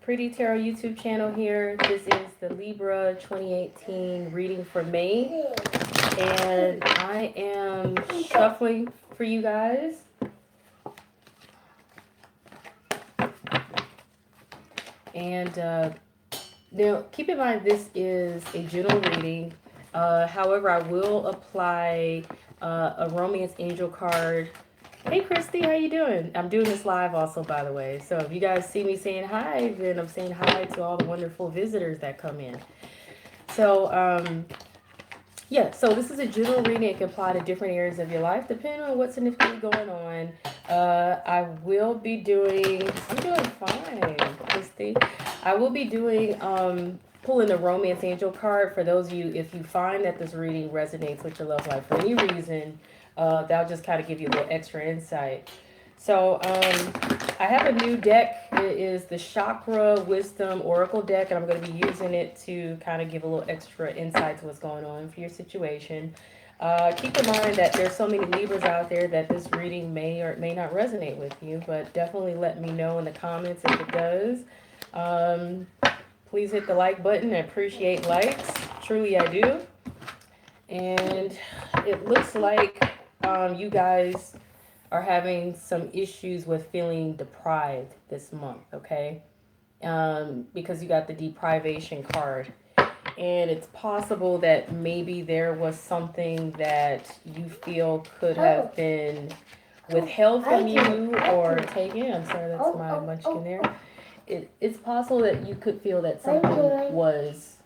Pretty Tarot YouTube channel here. This is the Libra 2018 reading for May. And I am shuffling for you guys. And now keep in mind this is a general reading. However, I will apply a romance angel card. Hey Christy, how you doing? I'm doing this live also, by the way. So if you guys see me saying hi, then I'm saying hi to all the wonderful visitors that come in. So yeah, so this is a general reading. It can apply to different areas of your life depending on what's significantly going on. I will be doing, I'm doing fine, Christy. I will be doing pulling the romance angel card for those of you, if you find that this reading resonates with your love life for any reason. That'll just kind of give you a little extra insight. So I have a new deck. It is the Chakra Wisdom Oracle deck, and I'm going to be using it to kind of give a little extra insight to what's going on for your situation. Keep in mind that there's so many Libras out there that this reading may or may not resonate with you, but definitely let me know in the comments if it does. Please hit the like button. I appreciate likes. Truly, I do. And it looks like you guys are having some issues with feeling deprived this month, okay? Because you got the deprivation card. And it's possible that maybe there was something that you feel could have been withheld from you or taken. I'm sorry, that's my munchkin there. It's possible that you could feel that something was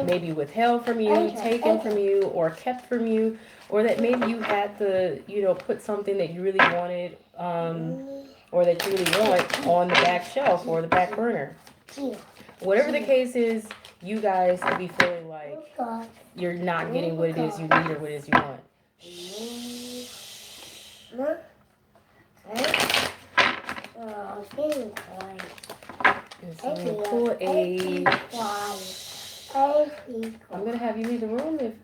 maybe withheld from you, taken from you, or kept from you, or that maybe you had to, put something that you really wanted, or that you really want on the back shelf or the back burner. Whatever the case is, you guys could be feeling like you're not getting what it is you need or what it is you want. So I'm going to pull a... I'm going to have you leave the room if...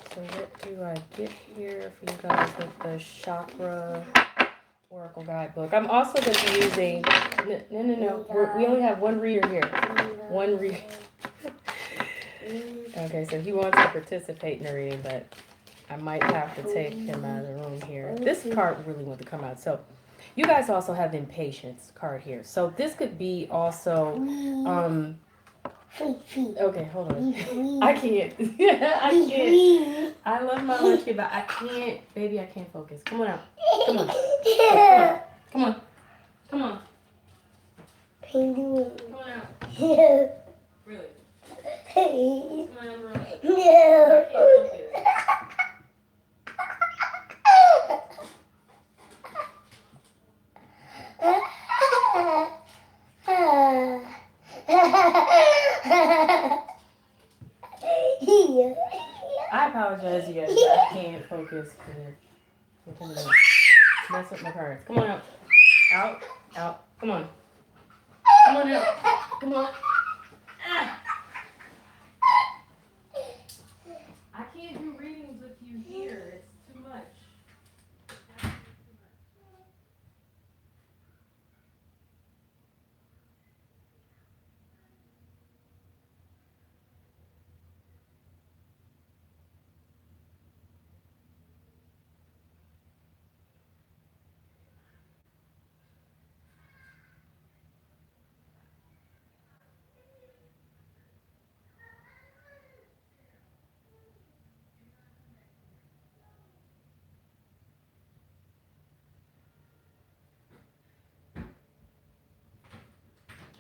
So what do I get here for you guys with the Chakra Oracle Guidebook? I'm also going to be using... No. We only have one reader here. One reader. Okay, so he wants to participate in the reading, but I might have to take him out of the room here. This card really wants to come out. So you guys also have the Impatience card here. So this could be also... Okay, hold on. I can't. I can't. I love my munchkin, but I can't. Baby, I can't focus. Come on out. Come on. Come on. Come on. Come on out. Really? Come on out, bro. I can't focus. I apologize, you guys. I can't focus because mess up my cards. Come on out. Out. Come on. Come on out. Come on. I can't do readings with you here. It's too much.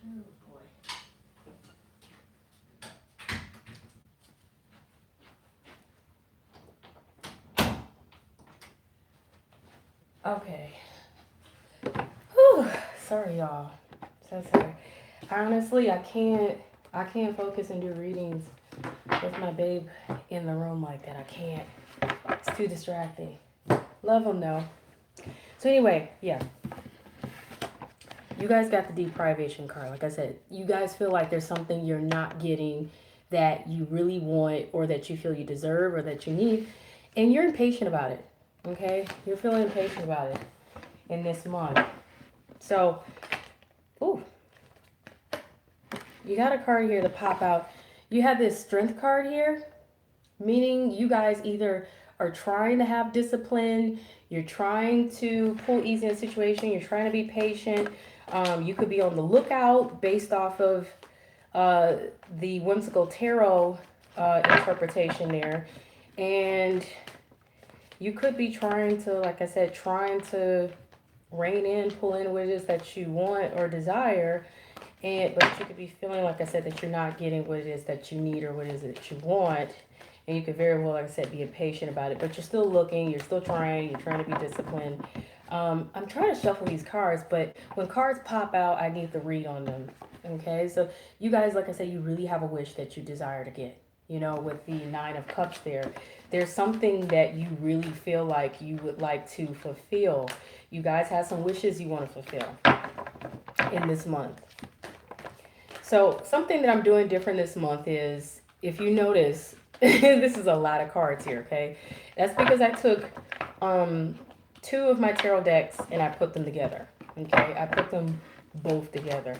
Oh boy. Okay. Whew. Sorry, y'all. So sorry. Honestly, I can't focus and do readings with my babe in the room like that. I can't. It's too distracting. Love them though. So anyway, yeah. You guys got the deprivation card. Like I said, you guys feel like there's something you're not getting that you really want or that you feel you deserve or that you need. And you're impatient about it, okay? You're feeling impatient about it in this month. So, ooh, you got a card here to pop out. You have this strength card here, meaning you guys either are trying to have discipline, you're trying to pull easy in a situation, you're trying to be patient. You could be on the lookout based off of the whimsical tarot interpretation there. And you could be trying to, like I said, trying to rein in, pull in what it is that you want or desire. But you could be feeling, like I said, that you're not getting what it is that you need or what it is that you want. And you could very well, like I said, be impatient about it. But you're still looking, you're still trying, you're trying to be disciplined. I'm trying to shuffle these cards, but when cards pop out, I need to read on them. Okay, so you guys, like I said, you really have a wish that you desire to get. You know, with the Nine of Cups there, there's something that you really feel like you would like to fulfill. You guys have some wishes you want to fulfill in this month. So something that I'm doing different this month is, if you notice, this is a lot of cards here, okay? That's because I took two of my tarot decks and I put them together, okay? I put them both together.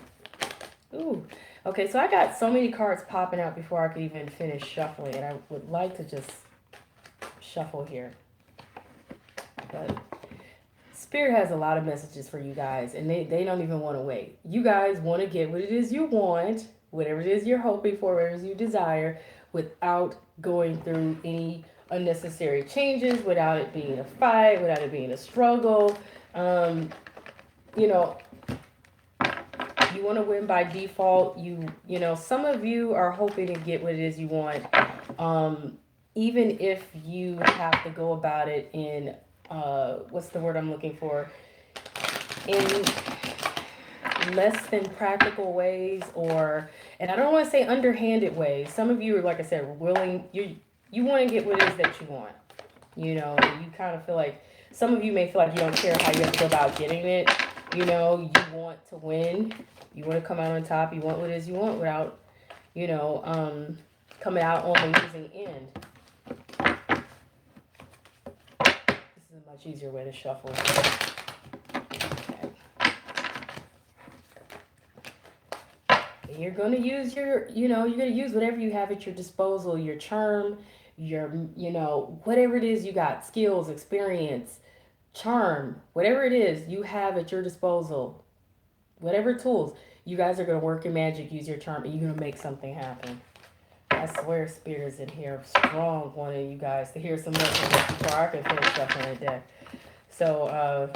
Ooh, okay, so I got so many cards popping out before I could even finish shuffling, and I would like to just shuffle here. But Spirit has a lot of messages for you guys, and they don't even want to wait. You guys want to get what it is you want, whatever it is you're hoping for, whatever it is you desire, without going through any unnecessary changes, without it being a fight, without it being a struggle. You know, you want to win by default. You know, some of you are hoping to get what it is you want, even if you have to go about it in what's the word I'm looking for? In less than practical ways, and I don't want to say underhanded ways. Some of you are, like I said, willing, you want to get what it is that you want. You know, you kind of feel like, some of you may feel like you don't care how you have to go about getting it. You know, you want to win. You want to come out on top. You want what it is you want without, you know, coming out on the losing end. Much easier way to shuffle. Okay. You're going to use you're going to use whatever you have at your disposal, your charm, your, whatever it is you got, skills, experience, charm, whatever it is you have at your disposal, whatever tools, you guys are going to work your magic, use your charm, and you're going to make something happen. I swear Spirit is in here strong, wanting you guys to hear some messages before I can finish shuffling the deck. So,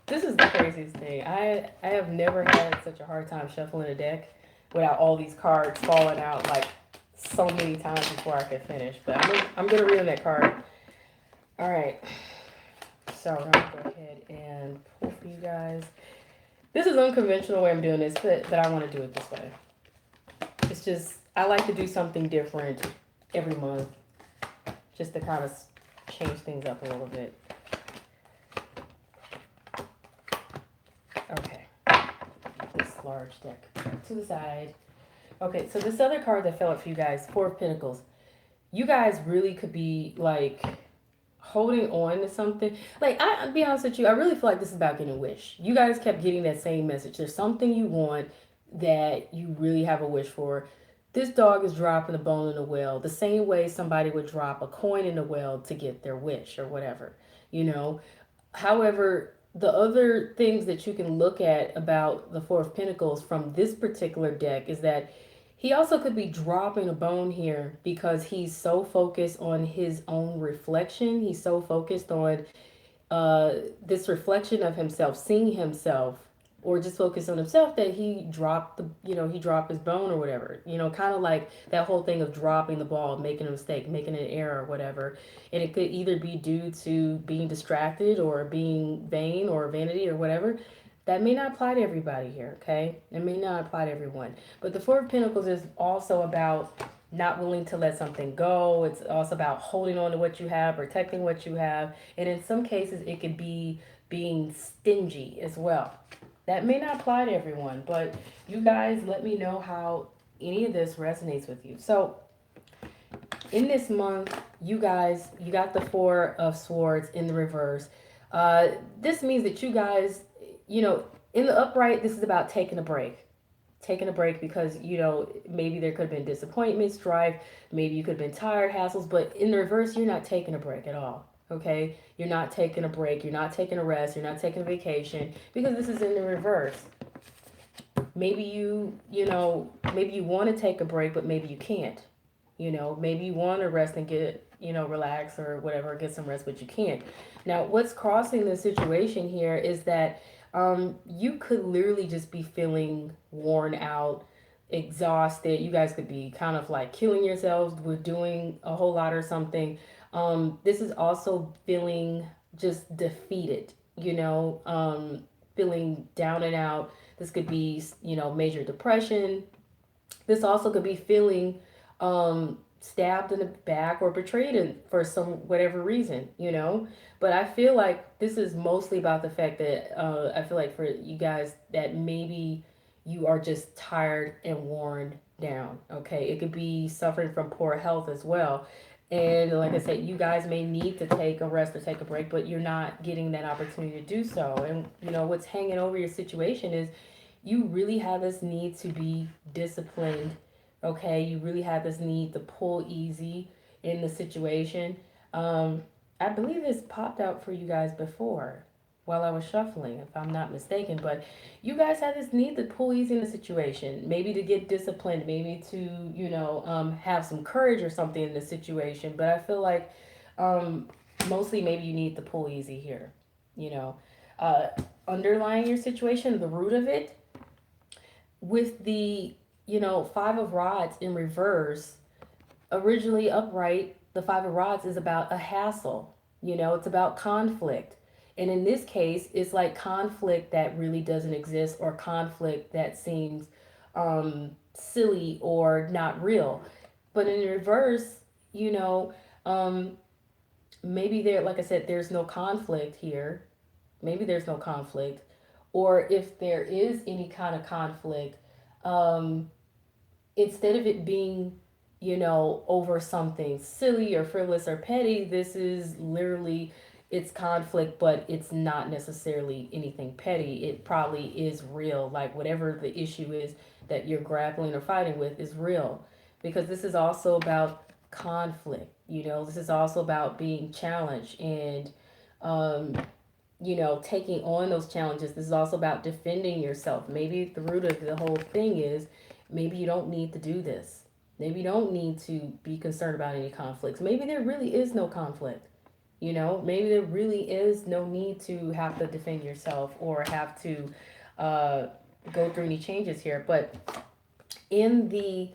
this is the craziest thing. I have never had such a hard time shuffling a deck without all these cards falling out like so many times before I could finish. But I'm going to read on that card. All right. So, I'm going to go ahead and pull for you guys. This is an unconventional way I'm doing this, but I want to do it this way. It's just, I like to do something different every month, just to kind of change things up a little bit. Okay. This large deck to the side. Okay, so this other card that fell up for you guys, Four of Pentacles. You guys really could be like holding on to something. Like, I'll be honest with you, I really feel like this is about getting a wish. You guys kept getting that same message. There's something you want that you really have a wish for. This dog is dropping a bone in the well the same way somebody would drop a coin in the well to get their wish or whatever, However, the other things that you can look at about the Four of Pentacles from this particular deck is that he also could be dropping a bone here because he's so focused on his own reflection. He's so focused on this reflection of himself, seeing himself, or just focused on himself, that he dropped he dropped his bone or whatever. Kind of like that whole thing of dropping the ball, making a mistake, making an error or whatever. And it could either be due to being distracted or being vain or vanity or whatever. That may not apply to everybody here, okay? It may not apply to everyone. But the Four of Pentacles is also about not willing to let something go. It's also about holding on to what you have, protecting what you have. And in some cases, it could be being stingy as well. That may not apply to everyone, but you guys let me know how any of this resonates with you. So in this month, you guys, you got the Four of Swords in the reverse. This means that you guys, you know, in the upright, this is about taking a break. Taking a break because, maybe there could have been disappointment, strife, maybe you could have been tired, hassles, but in the reverse, you're not taking a break at all. Okay? You're not taking a break, you're not taking a rest, you're not taking a vacation because this is in the reverse. Maybe maybe you want to take a break, but maybe you can't. Maybe you want to rest and get, relax or whatever, get some rest, but you can't. Now, what's crossing the situation here is that you could literally just be feeling worn out, exhausted. You guys could be kind of like killing yourselves with doing a whole lot or something. This is also feeling just defeated, feeling down and out. This could be, major depression. This also could be feeling stabbed in the back or betrayed for some whatever reason, But I feel like this is mostly about the fact that I feel like for you guys that maybe you are just tired and worn down. Okay, it could be suffering from poor health as well. And like I said, you guys may need to take a rest or take a break, but you're not getting that opportunity to do so. And what's hanging over your situation is you really have this need to be disciplined. Okay, you really have this need to pull easy in the situation. um I believe this popped out for you guys before while I was shuffling, if I'm not mistaken, but you guys have this need to pull easy in the situation, maybe to get disciplined, maybe to have some courage or something in the situation. But I feel like um mostly maybe you need to pull easy here, you know uh underlying your situation, the root of it, with the Five of Rods in reverse. Originally upright, the Five of Rods is about a hassle. It's about conflict. And in this case, it's like conflict that really doesn't exist, or conflict that seems silly or not real. But in reverse, you know, um, maybe there, like I said, there's no conflict here. Maybe there's no conflict. Or if there is any kind of conflict, um, instead of it being, over something silly or frivolous or petty, this is literally, it's conflict, but it's not necessarily anything petty. It probably is real. Like whatever the issue is that you're grappling or fighting with is real. Because this is also about conflict. This is also about being challenged and, um, taking on those challenges. This is also about defending yourself. Maybe the root of the whole thing is maybe you don't need to do this. Maybe you don't need to be concerned about any conflicts. Maybe there really is no conflict. Maybe there really is no need to have to defend yourself or have to uh, go through any changes here. But in the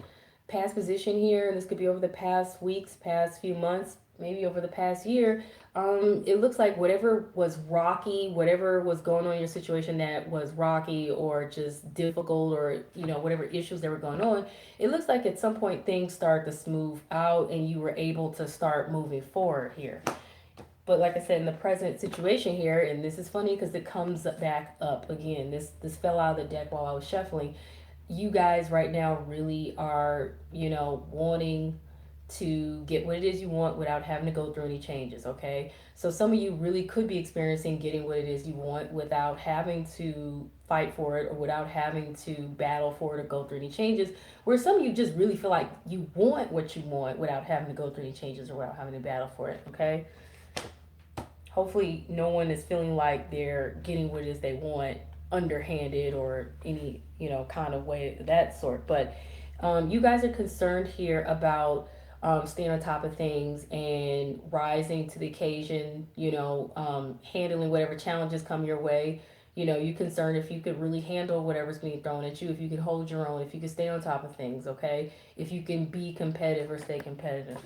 past position here, and this could be over the past weeks, past few months, maybe over the past year, it looks like whatever was rocky, whatever was going on in your situation that was rocky or just difficult, or whatever issues that were going on, it looks like at some point things start to smooth out and you were able to start moving forward here. But like I said, in the present situation here, and this is funny because it comes back up again. This fell out of the deck while I was shuffling. You guys right now really are, wanting to get what it is you want without having to go through any changes, okay? So some of you really could be experiencing getting what it is you want without having to fight for it or without having to battle for it or go through any changes. Where some of you just really feel like you want what you want without having to go through any changes or without having to battle for it, okay? Hopefully no one is feeling like they're getting what it is they want underhanded or any kind of way of that sort. But you guys are concerned here about staying on top of things and rising to the occasion, handling whatever challenges come your way. You're concerned if you could really handle whatever's being thrown at you, if you can hold your own, if you can stay on top of things, okay? If you can be competitive or stay competitive.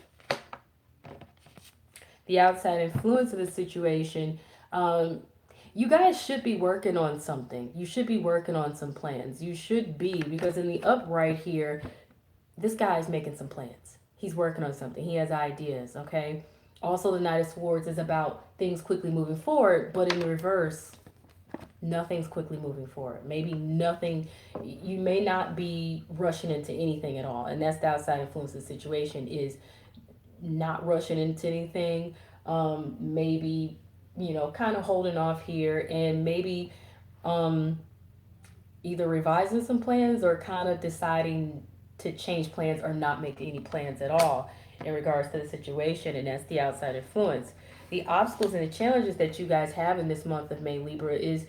The outside influence of the situation, you guys should be working on something. You should be working on some plans. You should be, because in the upright here, this guy is making some plans. He's working on something. He has ideas, okay? Also, the Knight of Swords is about things quickly moving forward, but in the reverse, nothing's quickly moving forward. Maybe nothing, you may not be rushing into anything at all. And that's the outside influence of the situation is not rushing into anything. Maybe, kind of holding off here, and maybe um, either revising some plans or kind of deciding to change plans or not make any plans at all in regards to the situation. And that's the outside influence. The obstacles and the challenges that you guys have in this month of May, Libra, is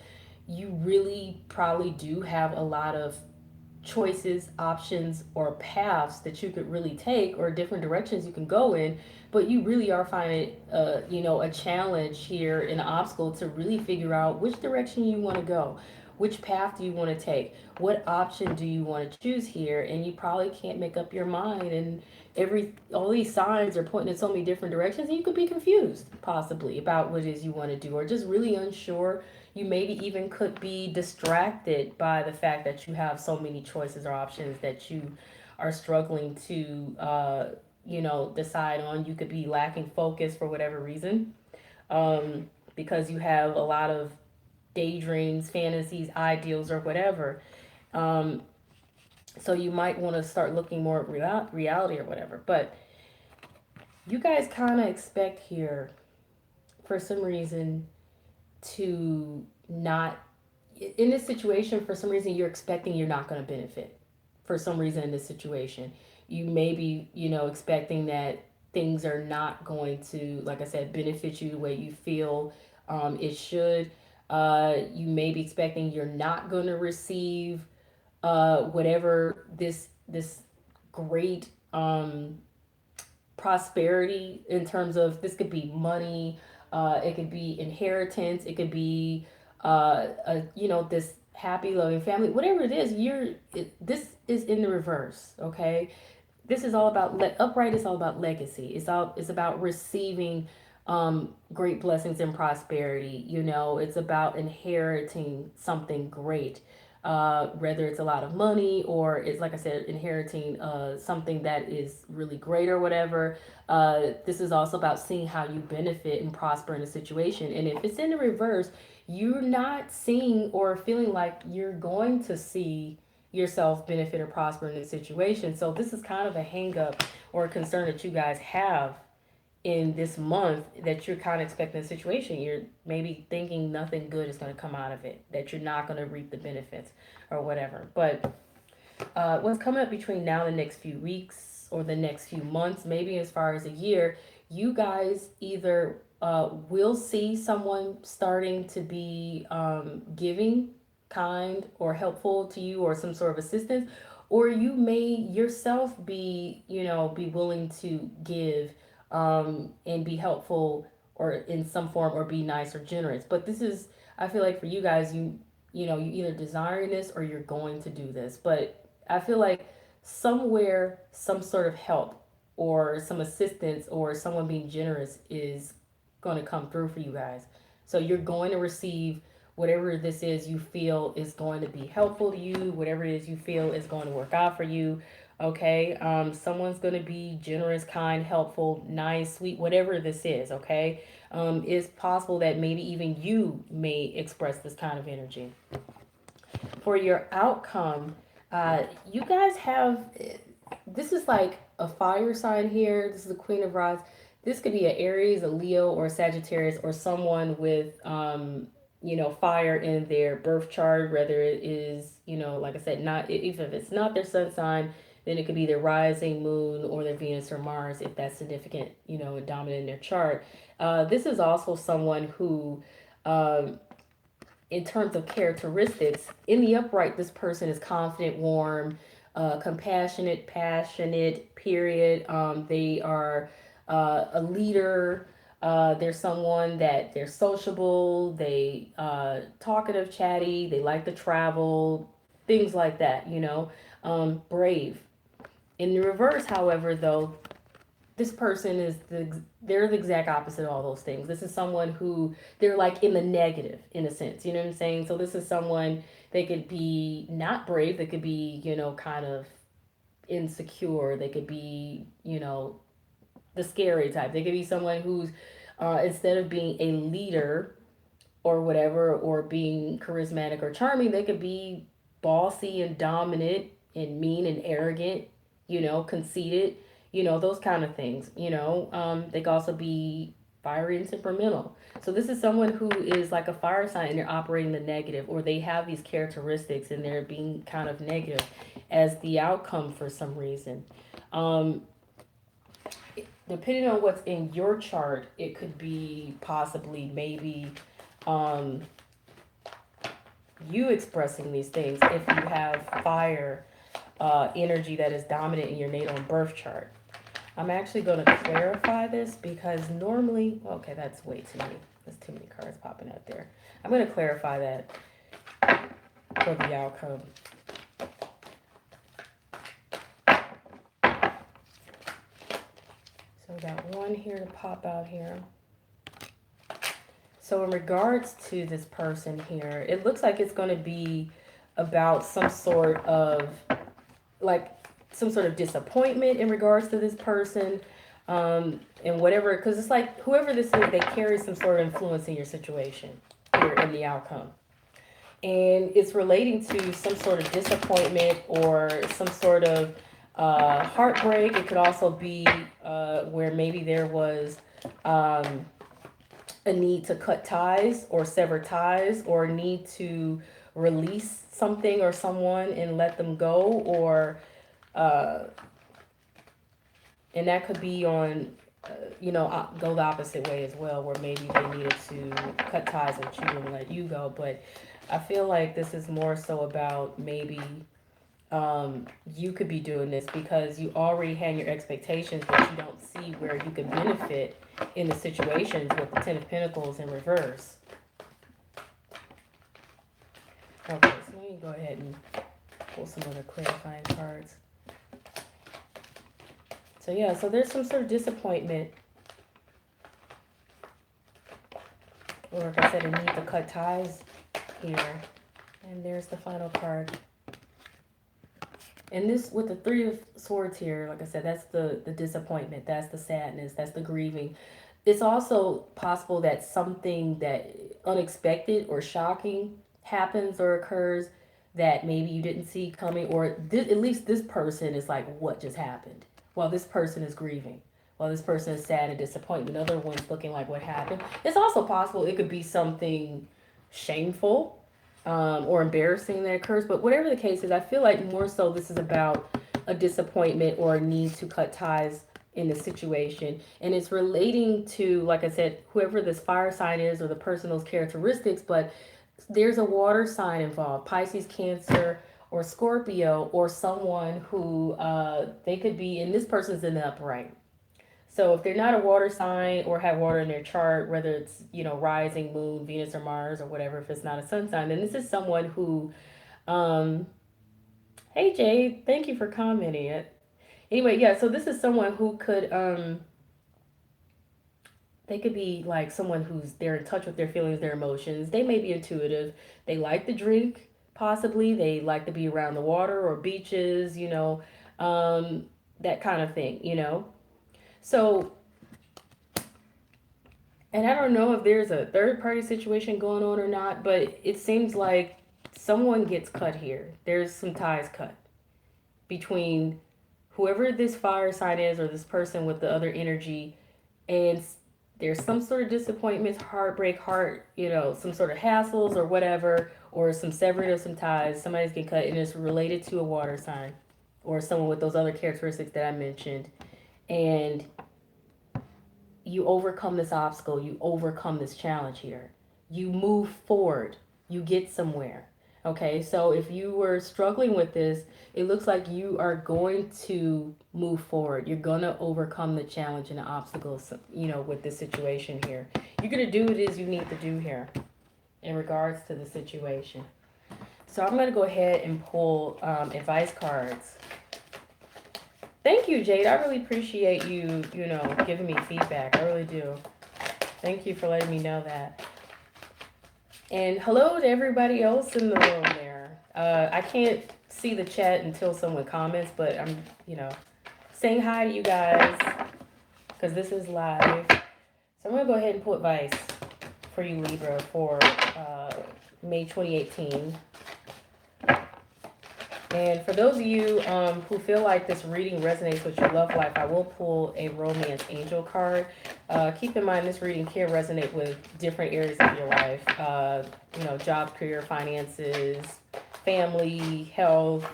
you really probably do have a lot of choices, options, or paths that you could really take, or different directions you can go in. But you really are finding, a challenge here, an obstacle to really figure out which direction you want to go, which path do you want to take, what option do you want to choose here, and you probably can't make up your mind. And all these signs are pointing in so many different directions, and you could be confused possibly about what it is you want to do, or just really unsure. You maybe even could be distracted by the fact that you have so many choices or options that you are struggling to decide on. You could be lacking focus for whatever reason, because you have a lot of daydreams, fantasies, ideals, or whatever. um, so you might want to start looking more at reality or whatever. But you guys kind of expect here, for some reason, to not, in this situation, for some reason you're expecting you're not going to benefit. For some reason in this situation, you may be, expecting that things are not going to, like I said, benefit you the way you feel it should. You may be expecting you're not going to receive whatever this great prosperity, in terms of, this could be money, it could be inheritance, it could be this happy loving family, whatever it is. This is in the reverse. Okay, this is all about upright is all about legacy. It's about receiving great blessings and prosperity. It's about inheriting something great, whether it's a lot of money, or it's, like I said, inheriting something that is really great or whatever. This is also about seeing how you benefit and prosper in a situation. And if it's in the reverse, you're not seeing or feeling like you're going to see yourself benefit or prosper in this situation. So this is kind of a hang up or a concern that you guys have in this month, that you're kind of expecting a situation. You're maybe thinking nothing good is going to come out of it, that you're not going to reap the benefits or whatever. But what's coming up between now and the next few weeks, or the next few months, maybe as far as a year, you guys either will see someone starting to be giving, kind, or helpful to you, or some sort of assistance, or you may yourself be, be willing to give and be helpful, or in some form, or be nice or generous. But this is, I feel like for you guys, you either desiring this or you're going to do this. But I feel like somewhere, some sort of help or some assistance or someone being generous is going to come through for you guys. So you're going to receive whatever this is you feel is going to be helpful to you, whatever it is you feel is going to work out for you. Okay, someone's going to be generous, kind, helpful, nice, sweet, whatever this is. Okay, it's possible that maybe even you may express this kind of energy. For your outcome, you guys have, this is like a fire sign here. This is the Queen of Rods. This could be an Aries, a Leo, or a Sagittarius, or someone with fire in their birth chart, whether it is, like I said, not, even if it's not their sun sign, then it could be their rising moon or their Venus or Mars, if that's significant, and dominant in their chart. This is also someone who, in terms of characteristics, in the upright, this person is confident, warm, compassionate, passionate, period. They are a leader. They're someone that they're sociable, they talkative, chatty, they like to travel, things like that, brave. In the reverse, however, though, this person is they're the exact opposite of all those things. This is someone who, they're like in the negative, in a sense, you know what I'm saying? So this is someone, they could be not brave, they could be, kind of insecure, they could be, the scary type. They could be someone who's, instead of being a leader or whatever, or being charismatic or charming, they could be bossy and dominant and mean and arrogant, conceited, You know, those kind of things. You know, they can also be fiery and temperamental. So this is someone who is like a fire sign and they're operating the negative, or they have these characteristics and they're being kind of negative as the outcome for some reason. Um, Depending on what's in your chart, it could be possibly maybe um, you expressing these things if you have fire energy that is dominant in your natal and birth chart. I'm actually going to clarify this because normally, okay, that's way too many. There's too many cards popping out there. I'm going to clarify that for the outcome. So we got one here to pop out here. So in regards to this person here, it looks like it's going to be about some sort of like some sort of disappointment in regards to this person, and whatever, because it's like whoever this is, they carry some sort of influence in your situation here in the outcome, and it's relating to some sort of disappointment or some sort of heartbreak. It could also be where maybe there was a need to cut ties or sever ties, or a need to release something or someone and let them go, or uh, and that could be on go the opposite way as well, where maybe they needed to cut ties with you and let you go. But I feel like this is more so about maybe you could be doing this because you already had your expectations, but you don't see where you could benefit in the situations with the Ten of Pentacles in reverse. Okay, so let me go ahead and pull some other clarifying cards. So yeah, so there's some sort of disappointment. Or like I said, a need to cut ties here. And there's the final card. And this, with the Three of Swords here, like I said, that's the disappointment, that's the sadness, that's the grieving. It's also possible that something that unexpected or shocking happens or occurs that maybe you didn't see coming, or at least this person is like, what just happened? While this person is grieving, while this person is sad and disappointed, another one's looking like, what happened? It's also possible it could be something shameful or embarrassing that occurs. But whatever the case is, I feel like more so this is about a disappointment or a need to cut ties in the situation. And it's relating to, like I said, whoever this fire sign is or the person, those characteristics. But there's a water sign involved, Pisces, Cancer, or Scorpio, or someone who they could be, and this person's in the upright. So if they're not a water sign or have water in their chart, whether it's, rising moon, Venus or Mars or whatever, if it's not a sun sign, then this is someone who, um, hey Jade, thank you for commenting it. Anyway, yeah, so this is someone who could, they could be like someone who's, they're in touch with their feelings, their emotions. They may be intuitive. They like to drink, possibly. They like to be around the water or beaches, that kind of thing. So, and I don't know if there's a third party situation going on or not, but it seems like someone gets cut here. There's some ties cut between whoever this fire sign is or this person with the other energy, and there's some sort of disappointments, heartbreak, some sort of hassles or whatever, or some severing of some ties. Somebody's getting cut, and it's related to a water sign or someone with those other characteristics that I mentioned. And you overcome this obstacle, you overcome this challenge here. You move forward, you get somewhere. Okay, so if you were struggling with this, it looks like you are going to move forward. You're going to overcome the challenge and the obstacles, with this situation here. You're going to do what it is you need to do here in regards to the situation. So I'm going to go ahead and pull advice cards. Thank you, Jade. I really appreciate you, giving me feedback. I really do. Thank you for letting me know that. And hello to everybody else in the room there. I can't see the chat until someone comments, but I'm, saying hi to you guys because this is live. So I'm going to go ahead and pull advice for you, Libra, for May 2018. And for those of you who feel like this reading resonates with your love life, I will pull a romance angel card. Keep in mind this reading can resonate with different areas of your life. You know, job, career, finances, family, health,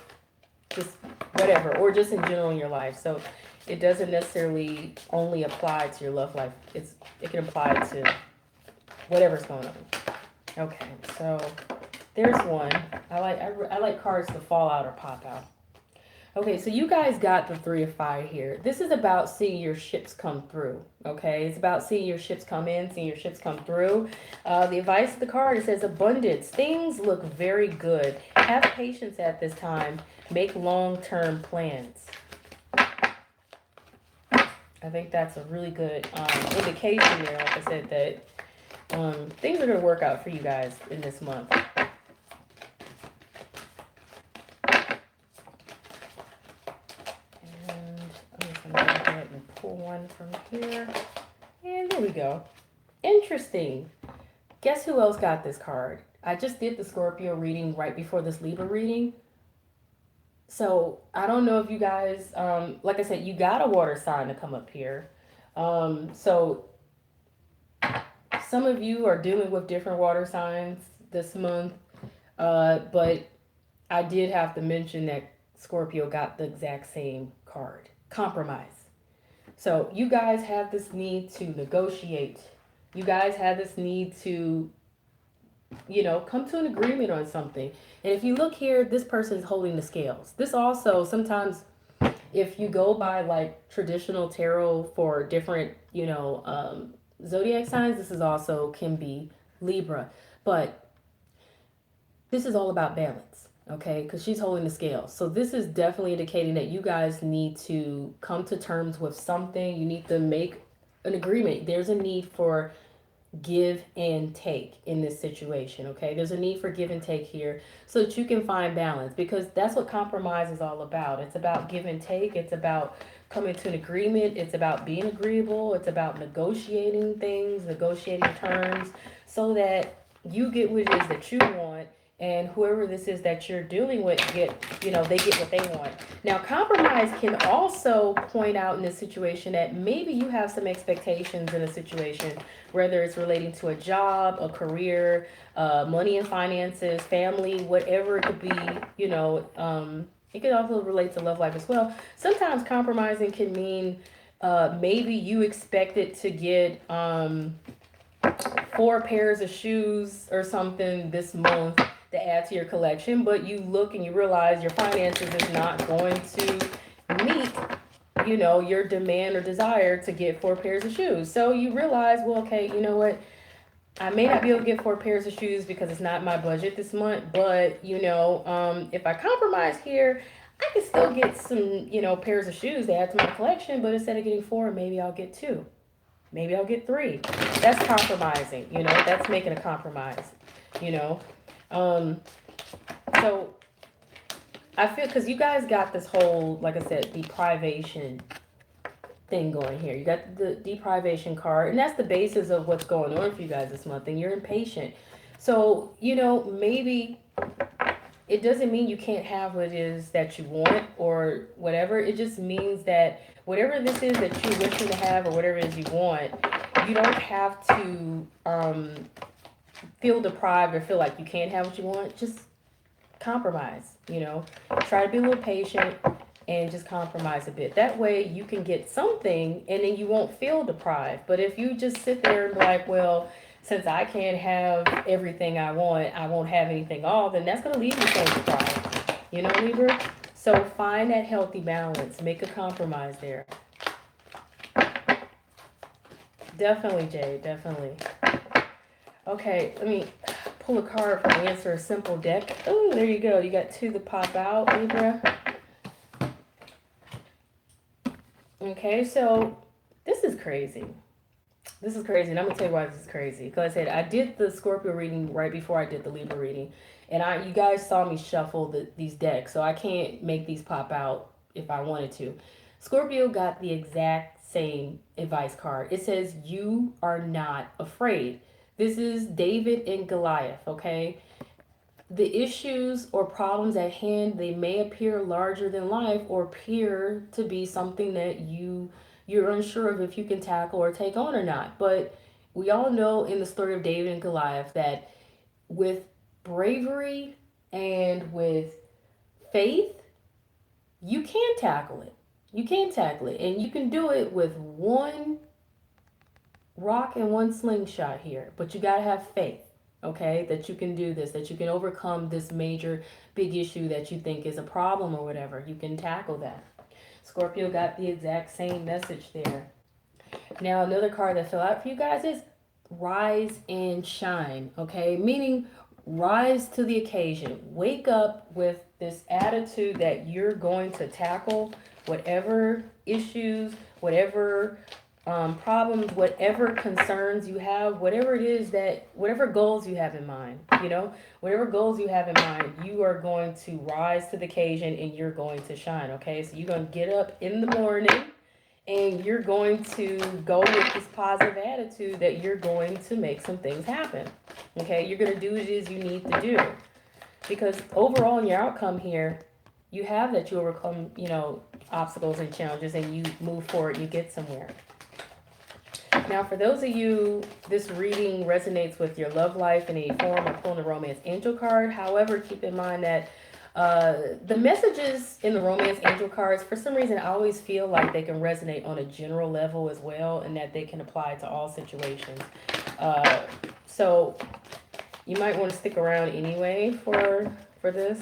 just whatever, or just in general in your life. So it doesn't necessarily only apply to your love life. It can apply to whatever's going on. Okay, so there's one. I like cards to fall out or pop out. Okay, so you guys got the Three of Fire here. This is about seeing your ships come through. Okay, it's about seeing your ships come in, seeing your ships come through. The advice of the card, it says abundance. Things look very good. Have patience at this time. Make long-term plans. I think that's a really good indication there. Like I said, that things are going to work out for you guys in this month. And I'm just going to go ahead and pull one from here. And there we go. Interesting. Guess who else got this card? I just did the Scorpio reading right before this Libra reading. So I don't know if you guys, like I said, you got a water sign to come up here. So some of you are dealing with different water signs this month. But I did have to mention that Scorpio got the exact same card. Compromise. So you guys have this need to negotiate. You guys have this need to, you know, come to an agreement on something. And if you look here, this person is holding the scales. This also, sometimes if you go by like traditional tarot for different, you know, zodiac signs, this is also can be Libra. But this is all about balance, okay? Because she's holding the scales. So this is definitely indicating that you guys need to come to terms with something. You need to make an agreement. There's a need for give and take in this situation, okay? There's a need for give and take here so that you can find balance, because that's what compromise is all about. It's about give and take. It's about coming to an agreement. It's about being agreeable. It's about negotiating things, negotiating terms, so that you get what it is that you want, and whoever this is that you're dealing with get, you know, they get what they want. Now, compromise can also point out in this situation that maybe you have some expectations in a situation, whether it's relating to a job, a career, money and finances, family, whatever it could be, you know. It could also relate to love life as well. Sometimes compromising can mean maybe you expected to get 4 pairs of shoes or something this month to add to your collection, but you look and you realize your finances is not going to meet, you know, your demand or desire to get 4 pairs of shoes. So you realize, well, okay, you know what? I may not be able to get 4 pairs of shoes because it's not my budget this month, but, you know, if I compromise here, I can still get some, you know, pairs of shoes to add to my collection, but instead of getting 4, maybe I'll get 2. Maybe I'll get 3. That's compromising, you know, that's making a compromise, you know. So I feel, because you guys got this whole, like I said, deprivation thing going here. You got the deprivation card, and that's the basis of what's going on for you guys this month, and you're impatient. So, you know, maybe it doesn't mean you can't have what it is that you want or whatever. It just means that whatever this is that you're wishing to have or whatever it is you want, you don't have to feel deprived or feel like you can't have what you want. Just compromise, you know. Try to be a little patient and just compromise a bit. That way you can get something and then you won't feel deprived. But if you just sit there and be like, well, since I can't have everything I want, I won't have anything all, then that's going to leave you feeling deprived. You know, Libra? So find that healthy balance. Make a compromise there. Definitely, Jay. Definitely. Okay, let me pull a card from the Answer a Simple deck. Oh, there you go. You got 2 to pop out, Libra. Okay, so this is crazy. This is crazy, and I'm going to tell you why this is crazy. Because I said I did the Scorpio reading right before I did the Libra reading. And you guys saw me shuffle these decks, so I can't make these pop out if I wanted to. Scorpio got the exact same advice card. It says, you are not afraid. This is David and Goliath, okay? the issues or problems at hand, they may appear larger than life or appear to be something that you're unsure of if you can tackle or take on or not. But we all know in the story of David and Goliath that with bravery and with faith, you can tackle it. You can tackle it, and you can do it with one rock and one slingshot here. But you got to have faith, okay, that you can do this, that you can overcome this major big issue that you think is a problem or whatever. You can tackle that. Scorpio got the exact same message there. Now, another card that fell out for you guys is rise and shine, okay? Meaning rise to the occasion. Wake up with this attitude that you're going to tackle whatever issues, whatever problems, whatever concerns you have, whatever it is that, whatever goals you have in mind, whatever goals you have in mind, you are going to rise to the occasion and you're going to shine, okay? So you're going to get up in the morning and you're going to go with this positive attitude that you're going to make some things happen. Okay, you're going to do what it is you need to do. Because overall in your outcome here, you have that you overcome, obstacles and challenges and you move forward, you get somewhere. Now, for those of you, this reading resonates with your love life in any form or pulling a romance angel card. However, keep in mind that the messages in the romance angel cards, for some reason, I always feel like they can resonate on a general level as well, and that they can apply to all situations. So you might want to stick around anyway for this.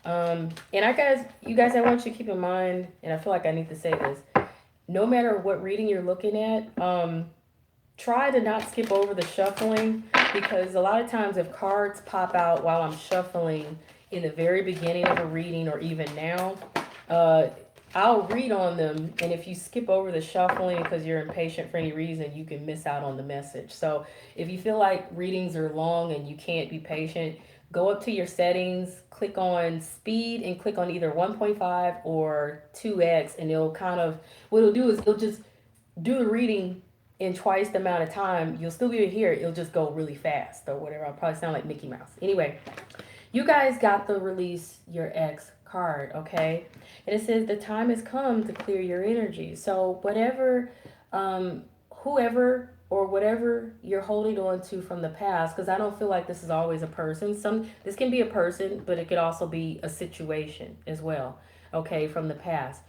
And you guys, I want you to keep in mind, and I feel like I need to say this, no matter what reading you're looking at, try to not skip over the shuffling, because a lot of times if cards pop out while I'm shuffling in the very beginning of a reading or even now, I'll read on them, and if you skip over the shuffling because you're impatient for any reason, you can miss out on the message. So if you feel like readings are long and you can't be patient, go up to your settings, click on speed, and click on either 1.5 or 2x, and what it'll do is it'll just do the reading in twice the amount of time. You'll still be able to hear it, it'll just go really fast or whatever. I'll probably sound like Mickey Mouse. Anyway, you guys got the release your ex card, okay? And it says the time has come to clear your energy. So whatever, whoever or whatever you're holding on to from the past, because I don't feel like this is always a person. This can be a person, but it could also be a situation as well, okay, from the past.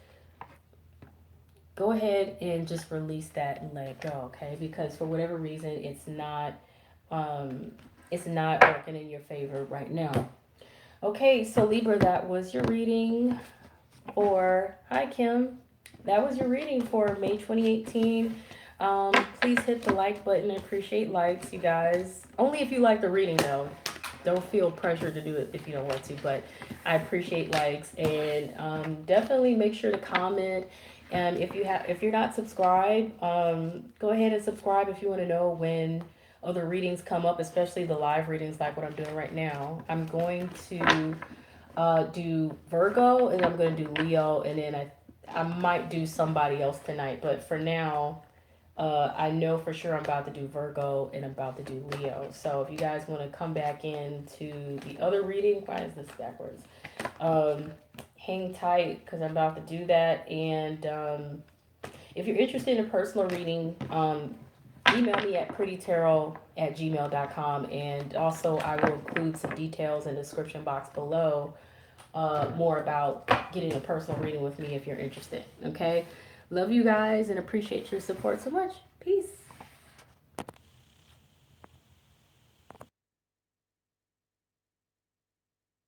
Go ahead and just release that and let it go, okay? Because for whatever reason, it's not working in your favor right now. Okay, so Libra, that was your reading hi Kim, that was your reading for May 2018. Please hit the like button. I appreciate likes, you guys. Only if you like the reading though. Don't feel pressure to do it if you don't want to, but I appreciate likes, and definitely make sure to comment. And if you're not subscribed, go ahead and subscribe if you want to know when other readings come up, especially the live readings like what I'm doing right now. I'm going to do Virgo, and I'm going to do Leo, and then I might do somebody else tonight. But for now, I know for sure I'm about to do Virgo and I'm about to do Leo. So if you guys want to come back into the other reading, why is this backwards? Hang tight because I'm about to do that. And if you're interested in a personal reading, email me at prettytarot@gmail.com, and also I will include some details in the description box below, more about getting a personal reading with me if you're interested. Okay, love you guys and appreciate your support so much. Peace.